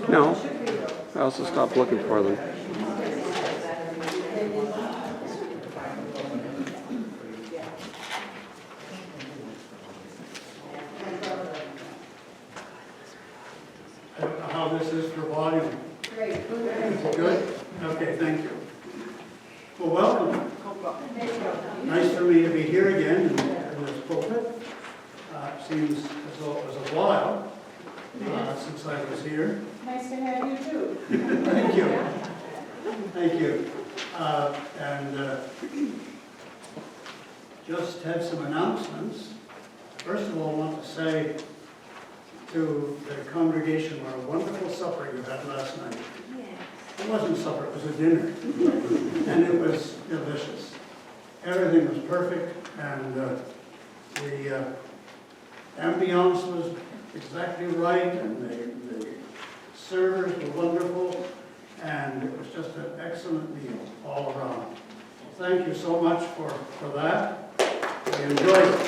No, I also stopped looking for them. I don't know how this is for volume. Great. Is it good? Okay, thank you. Well, welcome. Nice for me to be here again in this pulpit. It seems as though it was a while since I was here. Nice to have you too. Thank you. Thank you. Just had some announcements. First of all, I want to say to the congregation what a wonderful supper you had last night. It wasn't supper, it was a dinner. And it was delicious. Everything was perfect, and the ambiance was exactly right, and the servers were wonderful, and it was just an excellent meal all around. Thank you so much for that. We enjoyed it.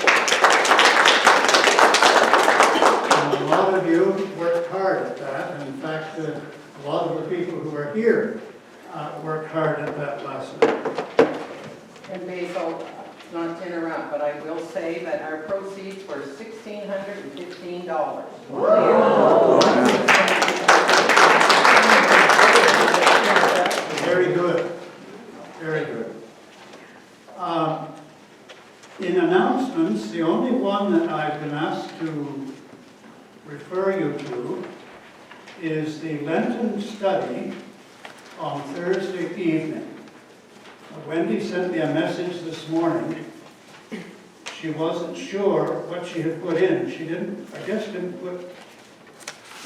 And a lot of you worked hard at that, and in fact, a lot of the people who are here worked hard at that last night. And Basil, not to interrupt, but I will say that our proceeds were $1,615. Very good. Very good. In announcements, the only one that I've been asked to refer you to is the Lenten study on Thursday evening. Wendy sent me a message this morning. She wasn't sure what she had put in. She didn't put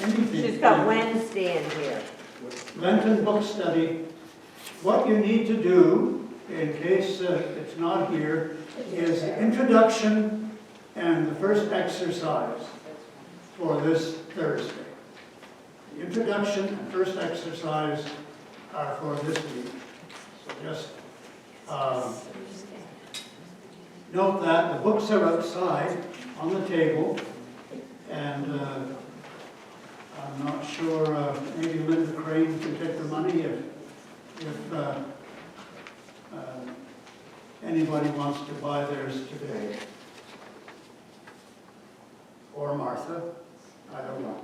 anything. She's got Wednesday in here. Lenten book study. What you need to do, in case it's not here, is the introduction and the first exercise for this Thursday. The introduction and first exercise are for this week. So just note that the books are outside on the table, and I'm not sure, maybe Linda Crane can take the money if anybody wants to buy theirs today. Or Martha, I don't know.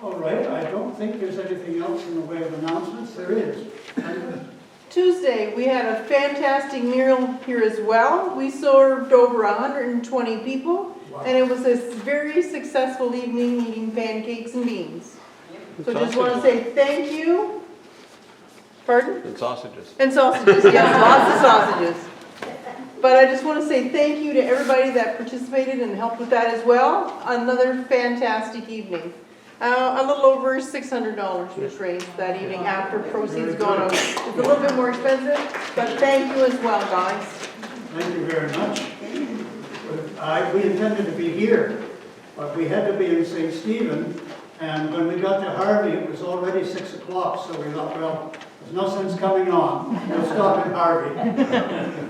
All right, I don't think there's anything else in the way of announcements. There is. Tuesday, we had a fantastic meal here as well. We served over 120 people, Wow. and it was a very successful evening eating pancakes and beans. So just want to Sausages. say thank you. Pardon? And sausages. And sausages, yes, lots of sausages. But I just want to say thank you to everybody that participated and helped with that as well. Another fantastic evening. A little over $600 was raised that evening after proceeds gone out. It's a little bit more expensive, but thank you as well, guys. Thank you very much. We intended to be here, but we had to be in St. Stephen, and when we got to Harvey, it was already 6 o'clock, so we thought, well, there's no sense coming on. We'll stop in Harvey,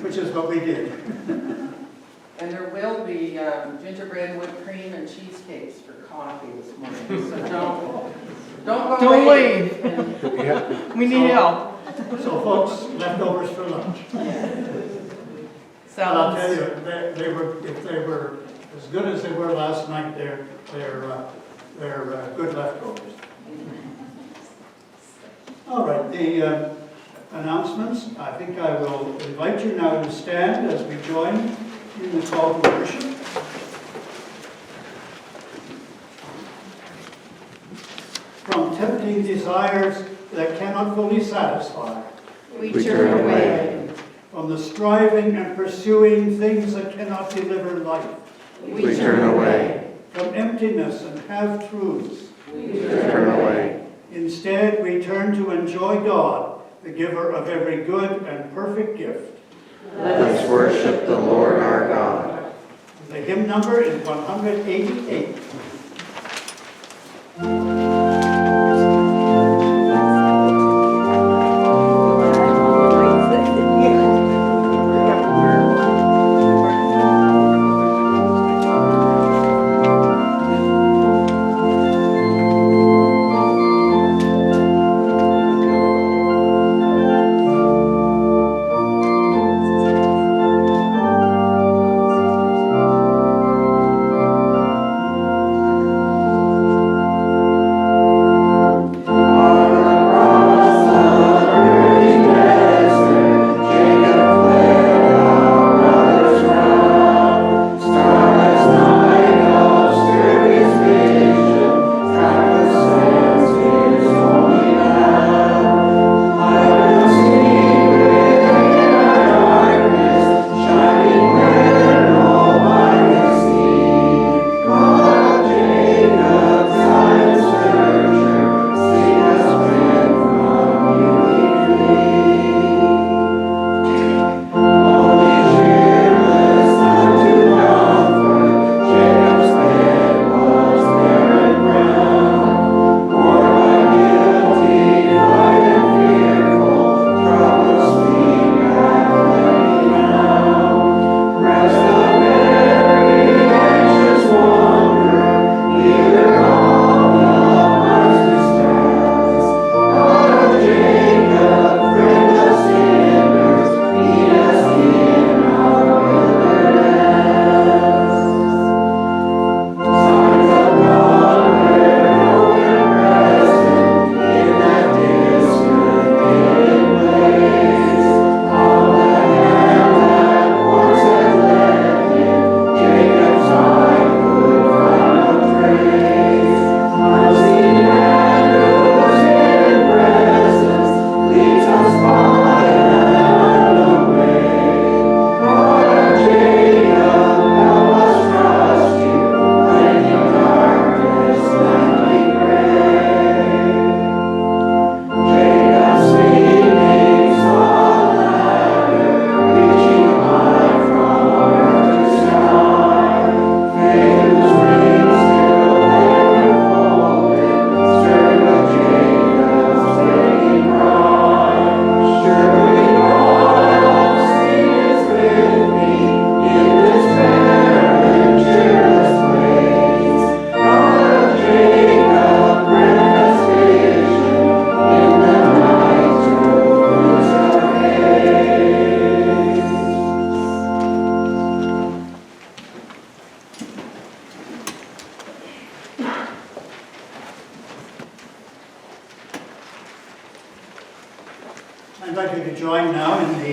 which is what we did. And there will be gingerbread, whipped cream, and cheesecakes for coffee this morning. So don't go away. We need help. So folks, leftovers for lunch. And I'll tell you, if they were as good as they were last night, they're good leftovers. All right, the announcements. I think I will invite you now to stand as we join in the call to worship. From tempting desires that cannot fully satisfy, We turn away. from the striving and pursuing things that cannot deliver life, We turn away. from emptiness and half-truths. We turn away. Instead, we turn to enjoy God, the giver of every good and perfect gift. Let us worship the Lord our God. The hymn number is 188.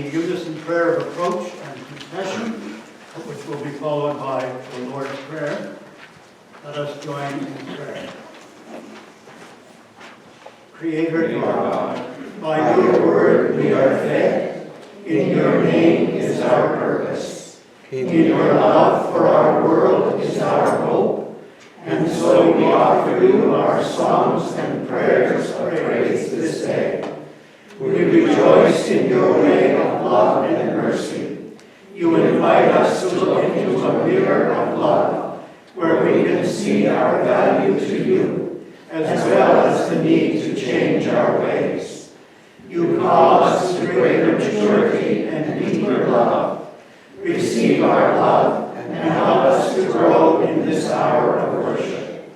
a unison prayer of approach and confession, which will be followed by the Lord's Prayer. Let us join in prayer. Creator God, by your word we are fed. In your name is our purpose. In your love for our world is our hope. And so we offer you our songs and prayers of praise this day. We rejoice in your way of love and mercy. You invite us to look into a mirror of love, where we can see our value to you, as well as the need to change our ways. You call us to greater maturity and deeper love. Receive our love and help us to grow in this hour of worship.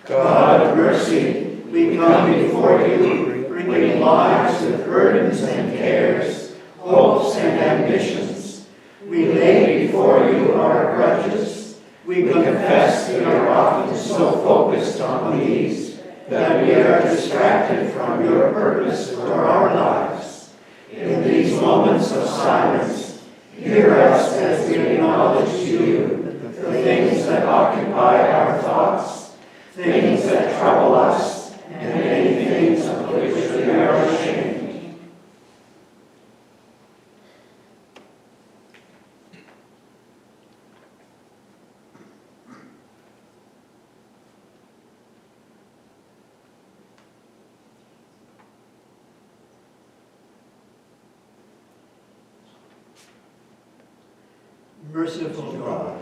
God of mercy, we come before you, bringing lives with burdens and cares, hopes and ambitions. We lay before you our grudges. We confess we are often so focused on these that we are distracted from your purpose for our lives. In these moments of silence, hear us as we acknowledge to you the things that occupy our thoughts, things that trouble us, and many things of which we are ashamed. Merciful God,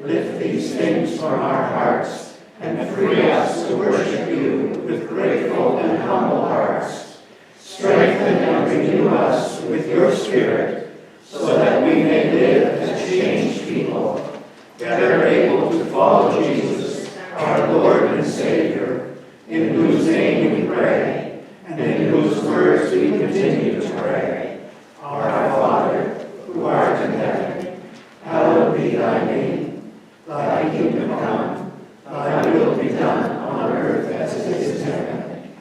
lift these things from our hearts and free us to worship you with grateful and humble hearts. Strengthen and renew us with your Spirit, so that we may live as changed people, better able to follow Jesus, our Lord and Savior, in whose name we pray, and in whose words we continue to pray. Our Father, who art in heaven, hallowed be thy name. Thy kingdom come, thy will be done on earth as it is in heaven.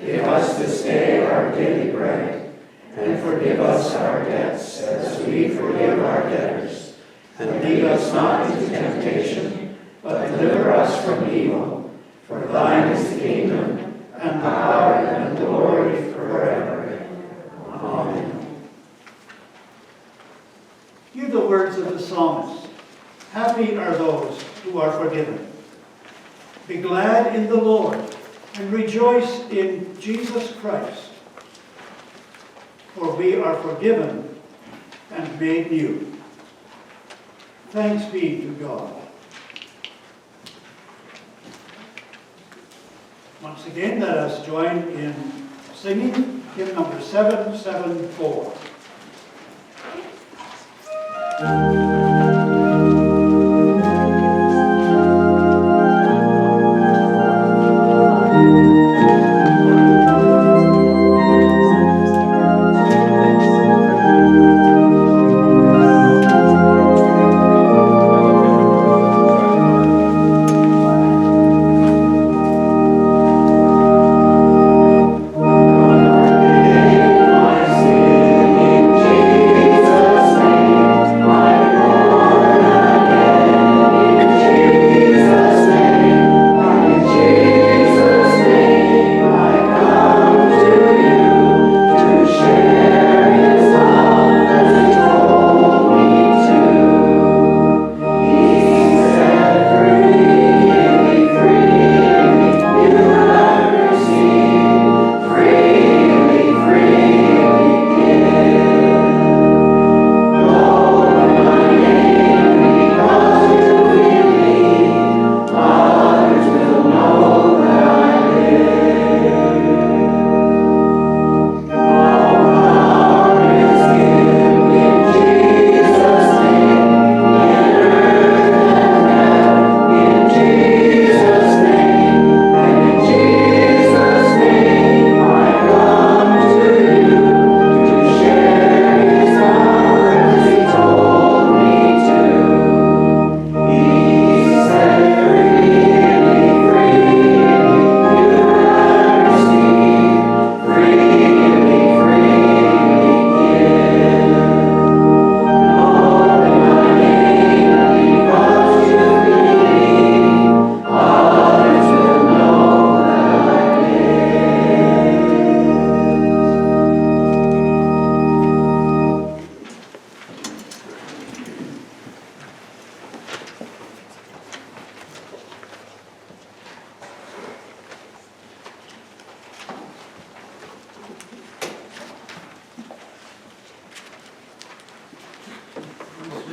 Give us this day our daily bread, and forgive us our debts as we forgive our debtors. And lead us not into temptation, but deliver us from evil. For thine is the kingdom, and the power, and the glory forever. Amen. Hear the words of the psalmist. Happy are those who are forgiven. Be glad in the Lord, and rejoice in Jesus Christ. For we are forgiven and made new. Thanks be to God. Once again, let us join in singing hymn number 774. My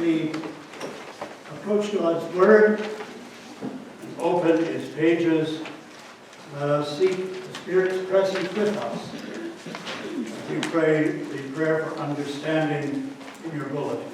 we approach God's Word and open its pages, let us seek the Spirit's presence with us. We pray the prayer for understanding in your bulletin.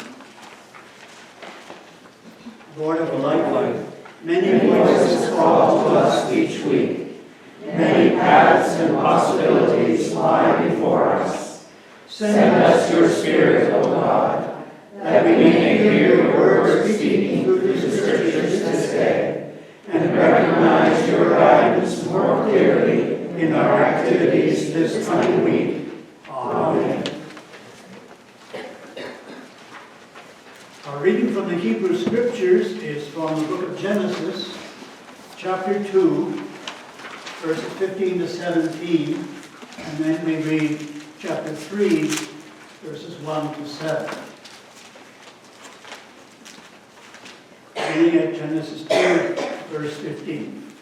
Lord of light, many voices call to us each week. Many paths and possibilities lie before us. Send us your Spirit, O God, that we may hear your words speaking through the Scriptures this day, and recognize your guidance more clearly in our activities this coming week. Amen. Our reading from the Hebrew Scriptures is from the book of Genesis, chapter 2, verses 15 to 17, and then we read chapter 3, verses 1 to 7. Beginning at Genesis 2, verse 15.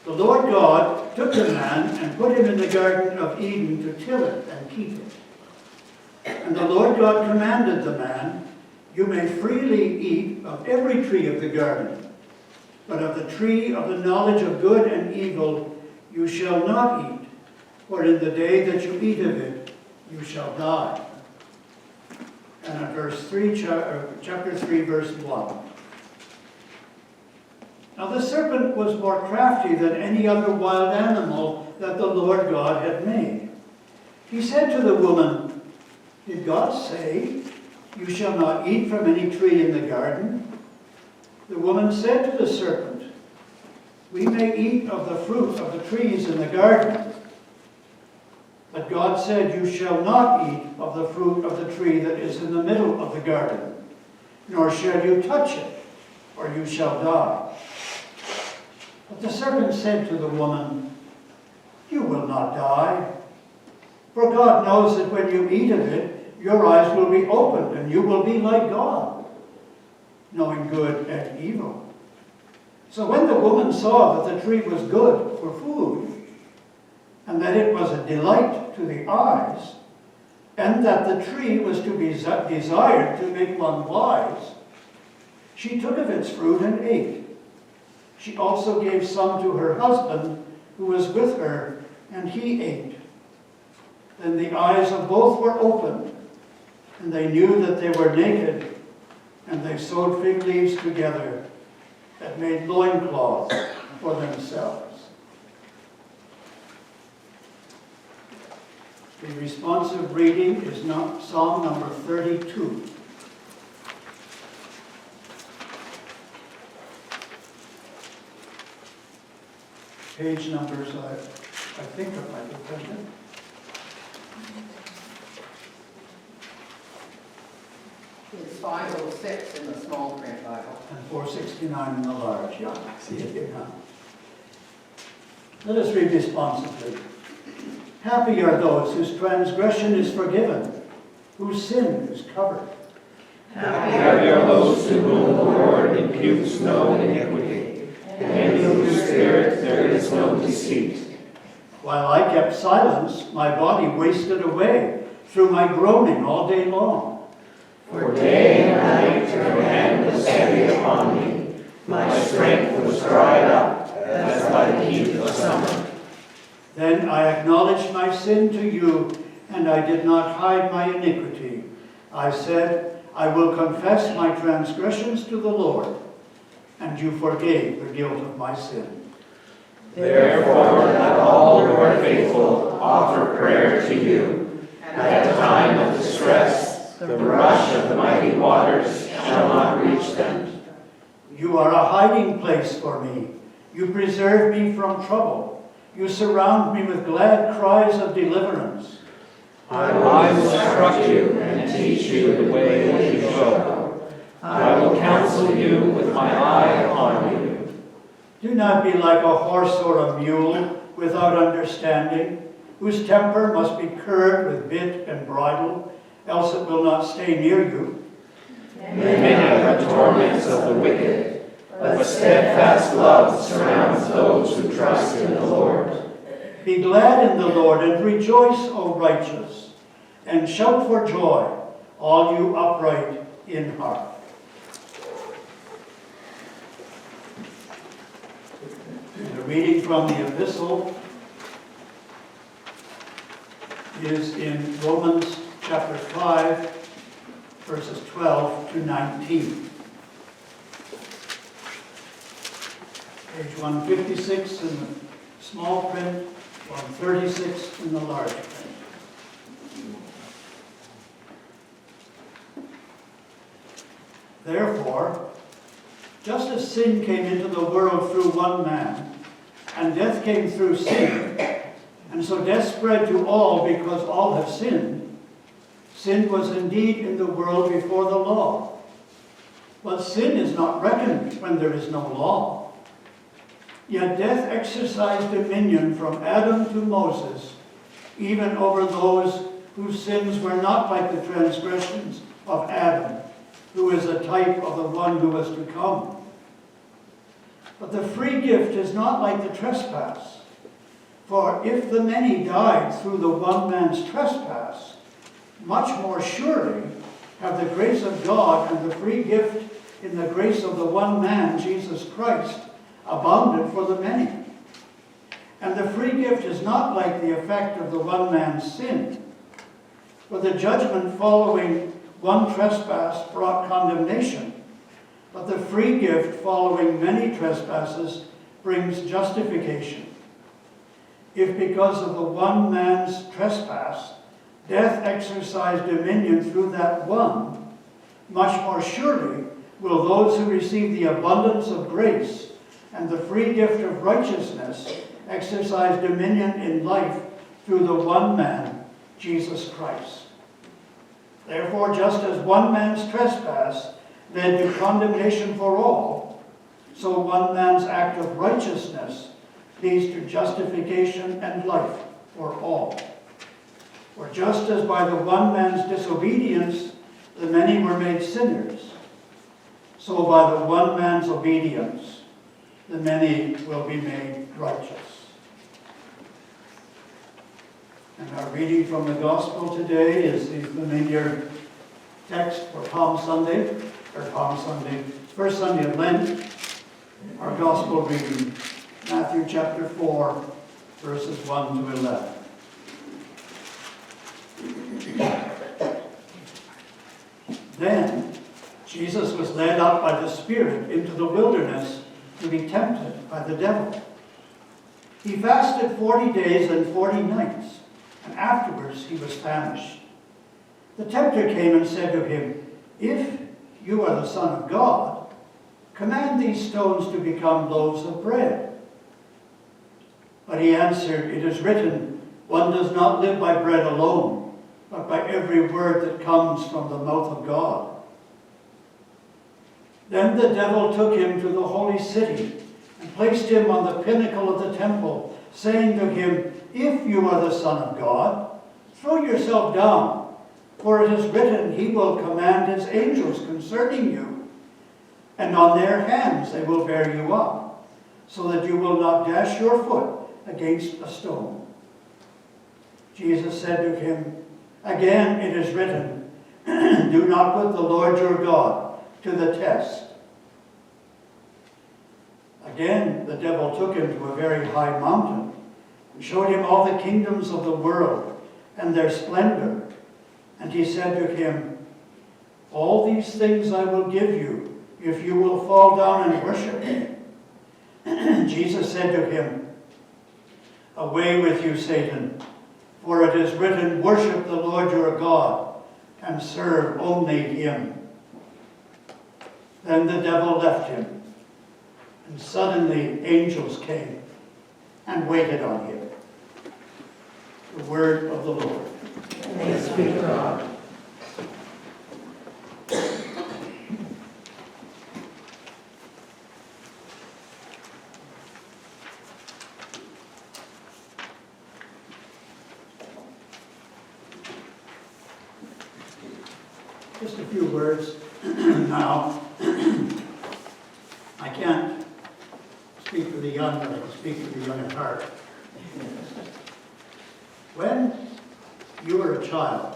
The Lord God took the man and put him in the Garden of Eden to till it and keep it. And the Lord God commanded the man, "You may freely eat of every tree of the garden, but of the tree of the knowledge of good and evil you shall not eat, for in the day that you eat of it, you shall die." And in verse 3, chapter 3, verse 1. Now the serpent was more crafty than any other wild animal that the Lord God had made. He said to the woman, "Did God say, 'You shall not eat from any tree in the garden'?" The woman said to the serpent, "We may eat of the fruit of the trees in the garden." But God said, "You shall not eat of the fruit of the tree that is in the middle of the garden, nor shall you touch it, or you shall die." But the serpent said to the woman, "You will not die, for God knows that when you eat of it, your eyes will be opened, and you will be like God, knowing good and evil." So when the woman saw that the tree was good for food, and that it was a delight to the eyes, and that the tree was to be desired to make one wise, she took of its fruit and ate. She also gave some to her husband who was with her, and he ate. Then the eyes of both were opened, and they knew that they were naked, and they sewed fig leaves together and made loincloths for themselves. The responsive reading is Psalm number 32. Page numbers, I think are might be printed. It's 506 in the small print Bible. And 469 in the large. Yeah, I see it here now. Let us read responsively. Happy are those whose transgression is forgiven, whose sin is covered. Happy are those to whom the Lord imputes no iniquity, and in whose spirit there is no deceit. While I kept silence, my body wasted away through my groaning all day long. For day and night your hand was heavy upon me. My strength was dried up as by the heat of summer. Then I acknowledged my sin to you, and I did not hide my iniquity. I said, I will confess my transgressions to the Lord, and you forgave the guilt of my sin. Therefore, let all who are faithful offer prayer to you. At the time of distress, the rush of the mighty waters shall not reach them. You are a hiding place for me. You preserve me from trouble. You surround me with glad cries of deliverance. I will instruct you and teach you the way that you should go. I will counsel you with my eye upon you. Do not be like a horse or a mule without understanding, whose temper must be curbed with bit and bridle, else it will not stay near you. Many are the torments of the wicked, but steadfast love surrounds those who trust in the Lord. Be glad in the Lord and rejoice, O righteous, and shout for joy, all you upright in heart. The reading from the epistle is in Romans chapter 5, verses 12 to 19. Page 156 in the small print, 136 in the large print. Therefore, just as sin came into the world through one man, and death came through sin, and so death spread to all because all have sinned, sin was indeed in the world before the law. But sin is not reckoned when there is no law. Yet death exercised dominion from Adam to Moses, even over those whose sins were not like the transgressions of Adam, who is a type of the one who was to come. But the free gift is not like the trespass. For if the many died through the one man's trespass, much more surely have the grace of God and the free gift in the grace of the one man, Jesus Christ, abounded for the many. And the free gift is not like the effect of the one man's sin. For the judgment following one trespass brought condemnation, but the free gift following many trespasses brings justification. If because of the one man's trespass, death exercised dominion through that one, much more surely will those who receive the abundance of grace and the free gift of righteousness exercise dominion in life through the one man, Jesus Christ. Therefore, just as one man's trespass led to condemnation for all, so one man's act of righteousness leads to justification and life for all. For just as by the one man's disobedience the many were made sinners, so by the one man's obedience the many will be made righteous. And our reading from the Gospel today is the familiar text for Palm Sunday, first Sunday of Lent. Our Gospel reading, Matthew chapter 4, verses 1 to 11. Then Jesus was led up by the Spirit into the wilderness to be tempted by the devil. He fasted 40 days and 40 nights, and afterwards he was famished. The tempter came and said to him, "If you are the Son of God, command these stones to become loaves of bread." But he answered, "It is written, one does not live by bread alone, but by every word that comes from the mouth of God." Then the devil took him to the holy city and placed him on the pinnacle of the temple, saying to him, "If you are the Son of God, throw yourself down, for it is written, he will command his angels concerning you, and on their hands they will bear you up, so that you will not dash your foot against a stone." Jesus said to him, "Again it is written, do not put the Lord your God to the test." Again the devil took him to a very high mountain and showed him all the kingdoms of the world and their splendor. And he said to him, "All these things I will give you if you will fall down and worship me." Jesus said to him, "Away with you, Satan, for it is written, worship the Lord your God and serve only him." Then the devil left him, and suddenly angels came and waited on him. The word of the Lord. Thanks be to God. Just a few words now. I can't speak for the young, but I can speak for the young at heart. When you were a child,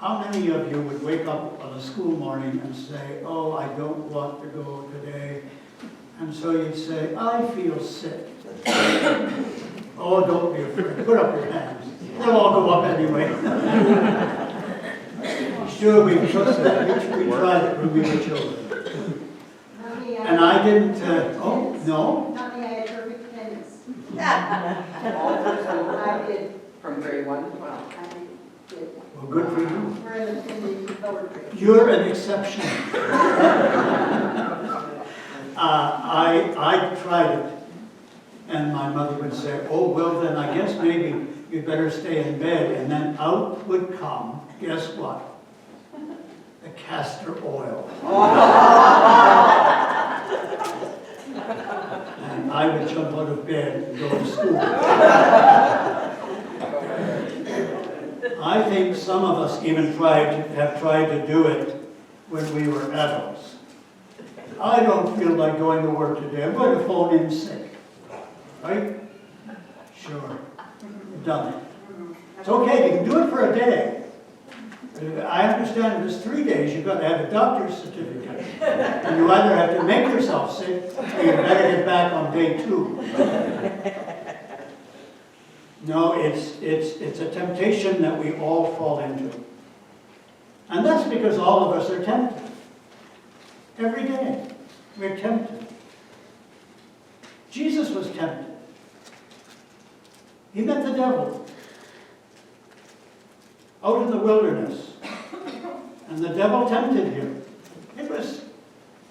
How many of you would wake up on a school morning and say, oh, I don't want to go today? And so you'd say, I feel sick. Oh, don't be afraid. Put up your hands. They'll all go up anyway. Sure, we trusted it. We tried it when we were children. And I didn't, oh, no? Not me, I had perfect attendance. I I did. From grade 1 to 12. I did. Well, good for you. We're in the lower grade. You're an exception. I tried it, and my mother would say, oh, well, then I guess maybe you'd better stay in bed. And then out would come, guess what? The castor oil. And I would jump out of bed and go to school. I think some of us even have tried to do it when we were adults. I don't feel like going to work today. I'm going to phone in sick. Right? Sure. You've done it. It's okay. You can do it for a day. I understand if it's 3 days, you've got to have a doctor's certificate. And you either have to make yourself sick, or you better get back on day 2. No, it's a temptation that we all fall into. And that's because all of us are tempted. Every day, we're tempted. Jesus was tempted. He met the devil out in the wilderness. And the devil tempted him. It was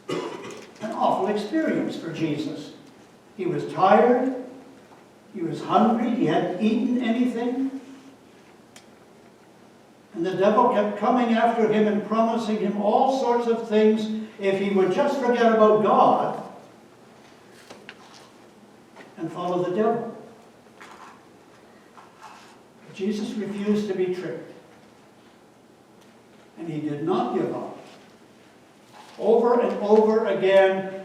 an awful experience for Jesus. He was tired. He was hungry. He hadn't eaten anything. And the devil kept coming after him and promising him all sorts of things if he would just forget about God and follow the devil. But Jesus refused to be tricked. And he did not give up. Over and over again,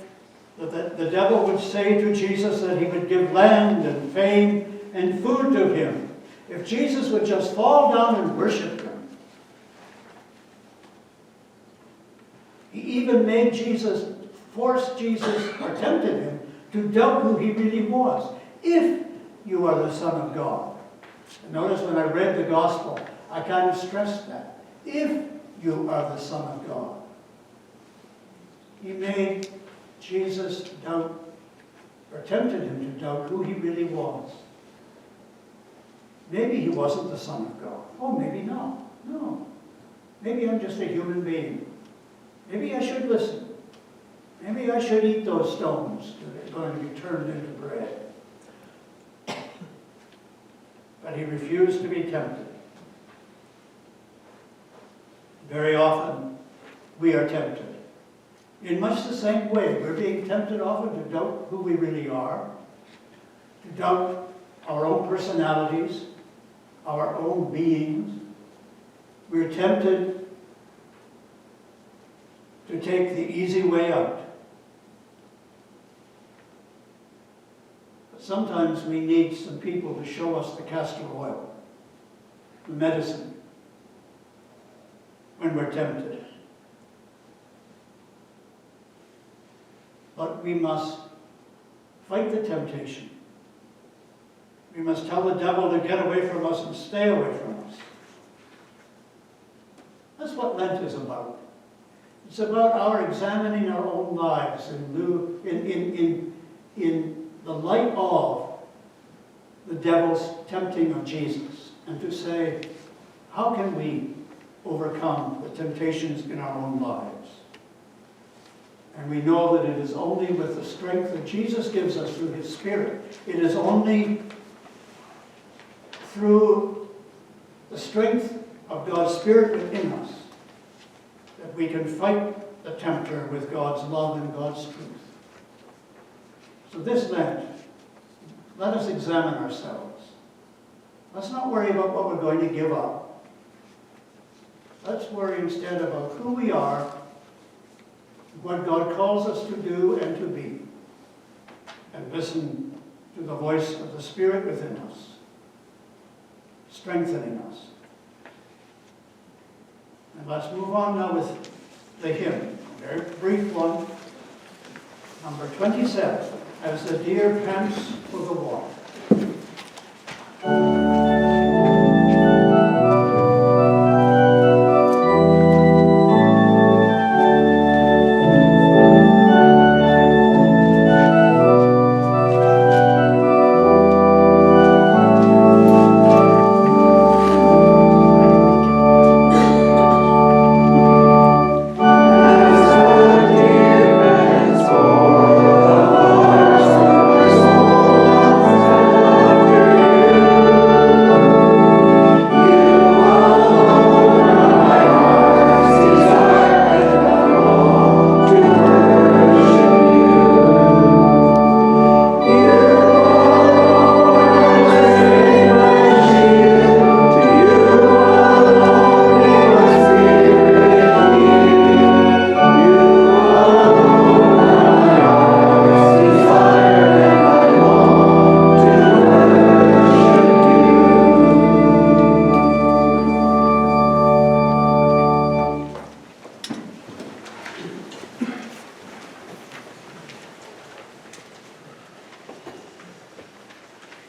the devil would say to Jesus that he would give land and fame and food to him if Jesus would just fall down and worship him. He even made Jesus, forced Jesus, or tempted him to doubt who he really was. If you are the Son of God. And notice when I read the gospel, I kind of stressed that. If you are the Son of God. He made Jesus doubt, or tempted him to doubt who he really was. Maybe he wasn't the Son of God. Oh, maybe not. No. Maybe I'm just a human being. Maybe I should listen. Maybe I should eat those stones that are going to be turned into bread. But he refused to be tempted. Very often, we are tempted. In much the same way, we're being tempted often to doubt who we really are, to doubt our own personalities, our own beings. We're tempted to take the easy way out. But sometimes we need some people to show us the castor oil, the medicine, when we're tempted. But we must fight the temptation. We must tell the devil to get away from us and stay away from us. That's what Lent is about. It's about our examining our own lives in the light of the devil's tempting of Jesus, and to say, how can we overcome the temptations in our own lives? And we know that it is only with the strength that Jesus gives us through his Spirit. It is only through the strength of God's Spirit within us that we can fight the tempter with God's love and God's truth. So this Lent, let us examine ourselves. Let's not worry about what we're going to give up. Let's worry instead about who we are, what God calls us to do and to be, and listen to the voice of the Spirit within us, strengthening us. Let's move on now with the hymn, a very brief one. Number 27, As the Deer Pants for the Water.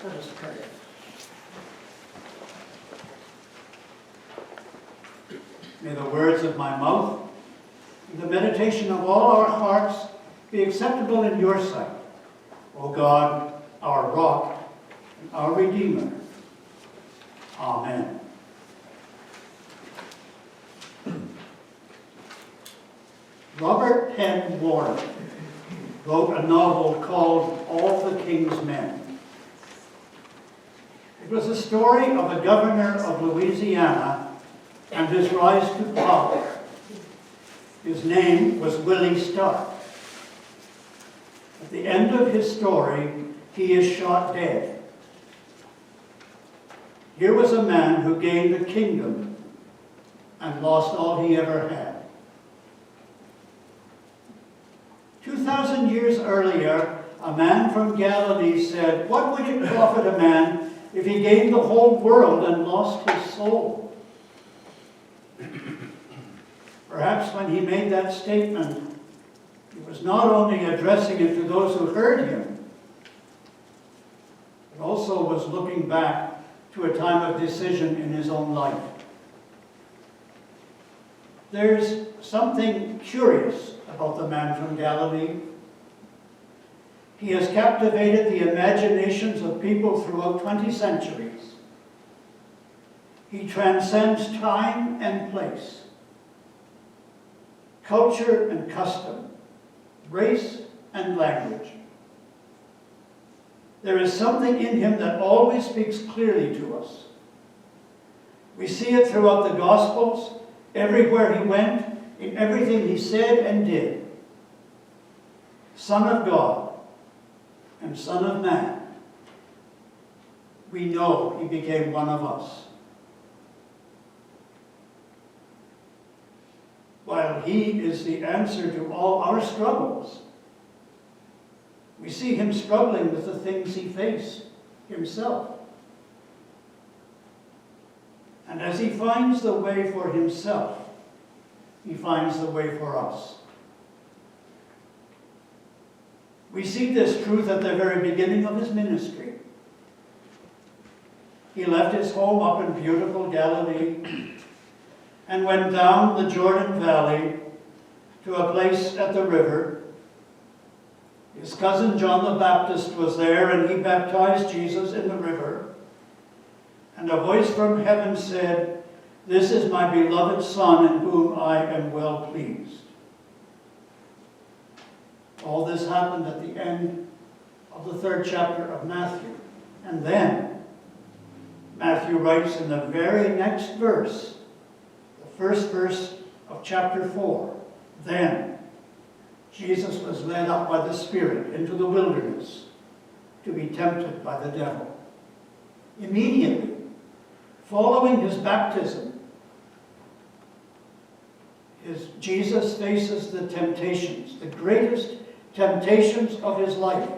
Let us pray. May the words of my mouth and the meditation of all our hearts be acceptable in your sight, O God, our rock and our Redeemer. Amen. Robert Penn Warren wrote a novel called All the King's Men. It was the story of a governor of Louisiana and his rise to power. His name was Willie Stark. At the end of his story, he is shot dead. Here was a man who gained a kingdom and lost all he ever had. 2,000 years earlier, a man from Galilee said, "What would it profit a man if he gained the whole world and lost his soul?" Perhaps when he made that statement, he was not only addressing it to those who heard him, but also was looking back to a time of decision in his own life. There's something curious about the man from Galilee. He has captivated the imaginations of people throughout 20 centuries. He transcends time and place, culture and custom, race and language. There is something in him that always speaks clearly to us. We see it throughout the Gospels, everywhere he went, in everything he said and did. Son of God and Son of Man. We know he became one of us. While he is the answer to all our struggles, we see him struggling with the things he faced himself. And as he finds the way for himself, he finds the way for us. We see this truth at the very beginning of his ministry. He left his home up in beautiful Galilee and went down the Jordan Valley to a place at the river. His cousin John the Baptist was there, and he baptized Jesus in the river. And a voice from heaven said, "This is my beloved Son, in whom I am well pleased." All this happened at the end of the 3rd chapter of Matthew. And then Matthew writes in the very next verse, the first verse of chapter 4, "Then Jesus was led up by the Spirit into the wilderness to be tempted by the devil." Immediately following his baptism, Jesus faces the temptations, the greatest temptations of his life.